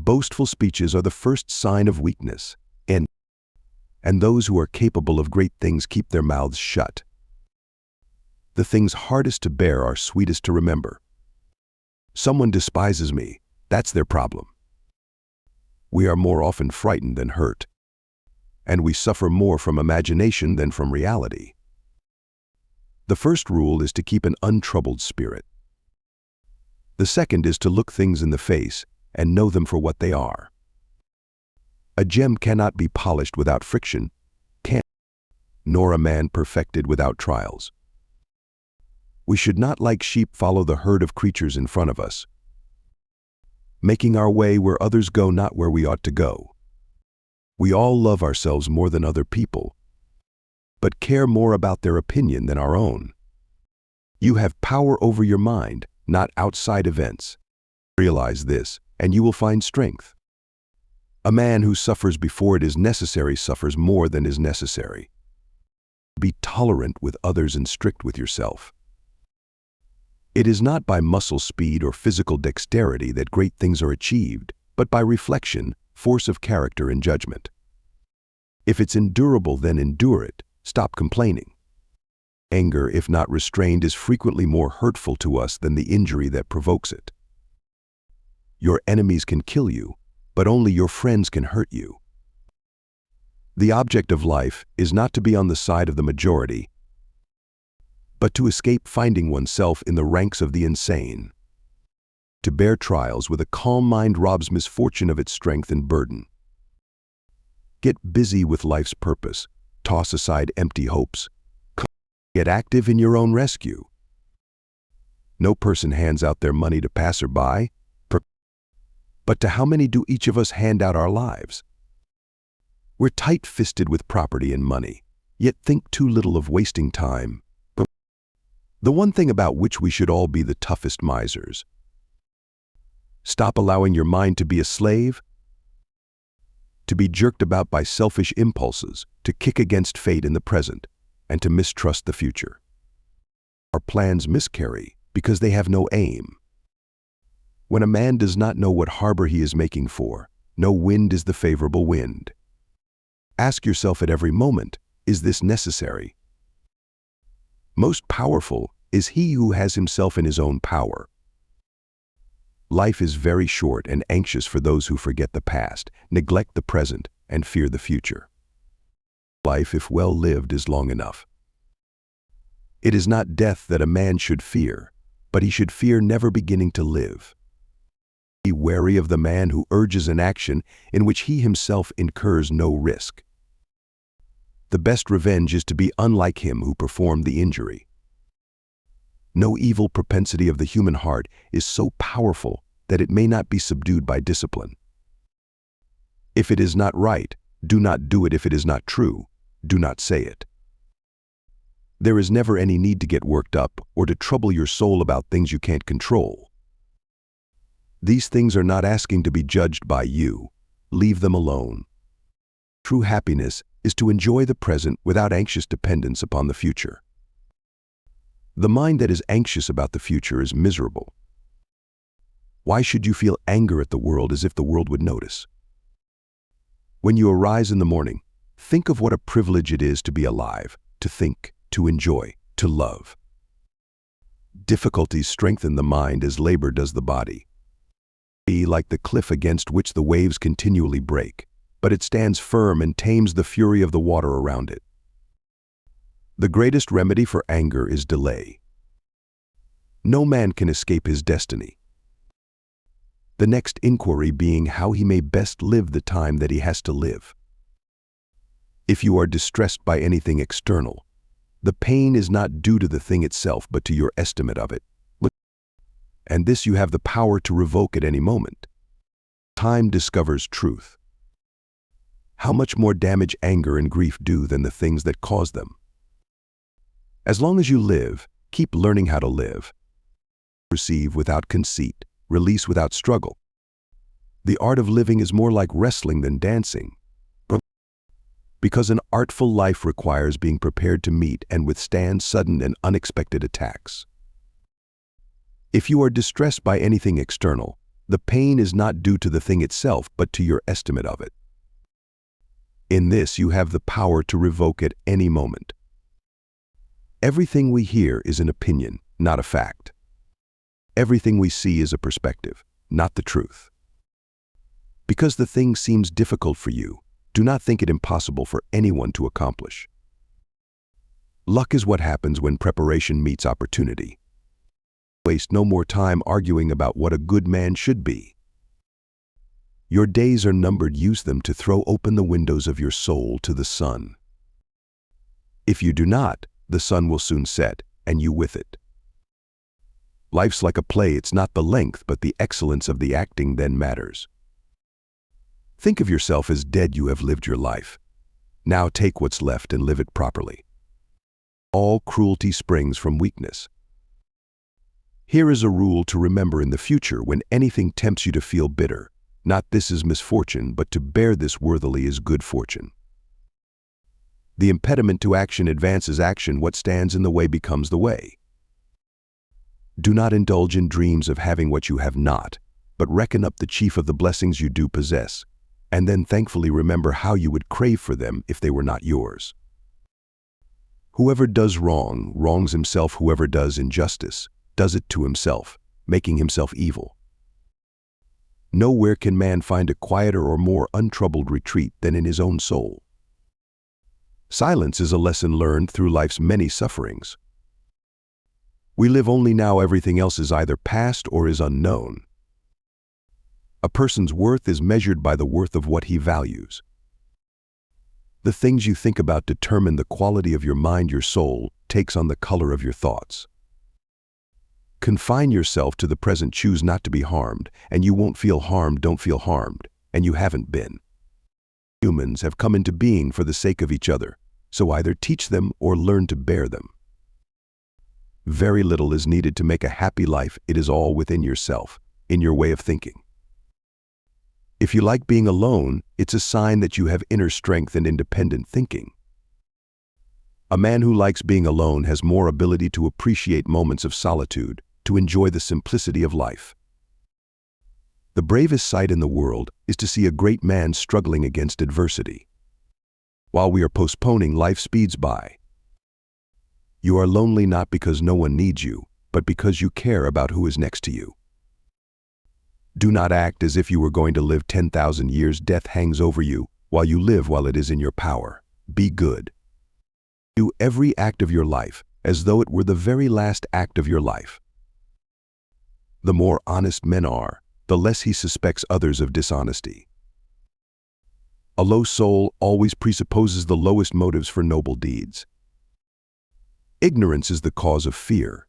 Boastful speeches are the first sign of weakness, and those who are capable of great things keep their mouths shut. The things hardest to bear are sweetest to remember. Someone despises me, that's their problem. We are more often frightened than hurt, and we suffer more from imagination than from reality. The first rule is to keep an untroubled spirit. The second is to look things in the face and know them for what they are. A gem cannot be polished without friction, nor a man perfected without trials. We should not like sheep follow the herd of creatures in front of us, making our way where others go, not where we ought to go. We all love ourselves more than other people, but care more about their opinion than our own. You have power over your mind, not outside events. Realize this, and you will find strength. A man who suffers before it is necessary suffers more than is necessary. Be tolerant with others and strict with yourself. It is not by muscle speed or physical dexterity that great things are achieved, but by reflection, force of character, and judgment. If it's endurable, then endure it. Stop complaining. Anger, if not restrained, is frequently more hurtful to us than the injury that provokes it. Your enemies can kill you, but only your friends can hurt you. The object of life is not to be on the side of the majority, but to escape finding oneself in the ranks of the insane. To bear trials with a calm mind robs misfortune of its strength and burden. Get busy with life's purpose. Toss aside empty hopes. Get active in your own rescue. No person hands out their money to passerby, but to how many do each of us hand out our lives? We're tight-fisted with property and money, yet think too little of wasting time. The one thing about which we should all be the toughest misers. Stop allowing your mind to be a slave, to be jerked about by selfish impulses, to kick against fate in the present, and to mistrust the future. Our plans miscarry because they have no aim. When a man does not know what harbor he is making for, no wind is the favorable wind. Ask yourself at every moment, is this necessary? Most powerful is he who has himself in his own power. Life is very short and anxious for those who forget the past, neglect the present, and fear the future. Life, if well lived, is long enough. It is not death that a man should fear, but he should fear never beginning to live. Be wary of the man who urges an action in which he himself incurs no risk. The best revenge is to be unlike him who performed the injury. No evil propensity of the human heart is so powerful that it may not be subdued by discipline. If it is not right, do not do it. If it is not true, do not say it. There is never any need to get worked up or to trouble your soul about things you can't control. These things are not asking to be judged by you. Leave them alone. True happiness is to enjoy the present without anxious dependence upon the future. The mind that is anxious about the future is miserable. Why should you feel anger at the world as if the world would notice? When you arise in the morning, think of what a privilege it is to be alive, to think, to enjoy, to love. Difficulties strengthen the mind as labor does the body. Be like the cliff against which the waves continually break, but it stands firm and tames the fury of the water around it. The greatest remedy for anger is delay. No man can escape his destiny. The next inquiry being how he may best live the time that he has to live. If you are distressed by anything external, the pain is not due to the thing itself but to your estimate of it. And this you have the power to revoke at any moment. Time discovers truth. How much more damage anger and grief do than the things that cause them? As long as you live, keep learning how to live. Receive without conceit, release without struggle. The art of living is more like wrestling than dancing. Because an artful life requires being prepared to meet and withstand sudden and unexpected attacks. If you are distressed by anything external, The pain is not due to the thing itself, but to your estimate of it. In this, you have the power to revoke at any moment. Everything we hear is an opinion, not a fact. Everything we see is a perspective, not the truth. Because the thing seems difficult for you, do not think it impossible for anyone to accomplish. Luck is what happens when preparation meets opportunity. Waste no more time arguing about what a good man should be. Your days are numbered. Use them to throw open the windows of your soul to the sun. If you do not, the sun will soon set, and you with it. Life's like a play. It's not the length, but the excellence of the acting then matters. Think of yourself as dead. You have lived your life. Now take what's left and live it properly. All cruelty springs from weakness. Here is a rule to remember in the future when anything tempts you to feel bitter. Not this is misfortune, but to bear this worthily is good fortune. The impediment to action advances action. What stands in the way becomes the way. Do not indulge in dreams of having what you have not, but reckon up the chief of the blessings you do possess, and then thankfully remember how you would crave for them if they were not yours. Whoever does wrong, wrongs himself. Whoever does injustice, does it to himself, making himself evil. Nowhere can man find a quieter or more untroubled retreat than in his own soul. Silence is a lesson learned through life's many sufferings. We live only now. Everything else is either past or is unknown. A person's worth is measured by the worth of what he values. The things you think about determine the quality of your mind. Your soul takes on the color of your thoughts. Confine yourself to the present. Choose not to be harmed, and you won't feel harmed. Don't feel harmed, and you haven't been. Humans have come into being for the sake of each other, so either teach them or learn to bear them. Very little is needed to make a happy life. It is all within yourself, in your way of thinking. If you like being alone, it's a sign that you have inner strength and independent thinking. A man who likes being alone has more ability to appreciate moments of solitude, to enjoy the simplicity of life. The bravest sight in the world is to see a great man struggling against adversity. While we are postponing, life speeds by. You are lonely not because no one needs you, but because you care about who is next to you. Do not act as if you were going to live 10,000 years. Death hangs over you while you live while it is in your power. Be good. Do every act of your life as though it were the very last act of your life. The more honest men are, the less he suspects others of dishonesty. A low soul always presupposes the lowest motives for noble deeds. Ignorance is the cause of fear.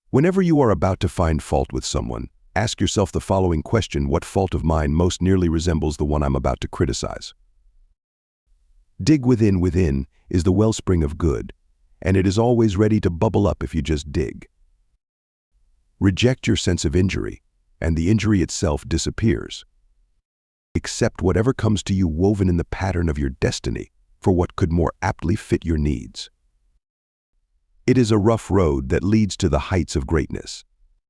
Whenever you are about to find fault with someone, ask yourself the following question: what fault of mine most nearly resembles the one I'm about to criticize? Dig within. Within is the wellspring of good, and it is always ready to bubble up if you just dig. Reject your sense of injury, and the injury itself disappears. Accept whatever comes to you woven in the pattern of your destiny for what could more aptly fit your needs. It is a rough road that leads to the heights of greatness.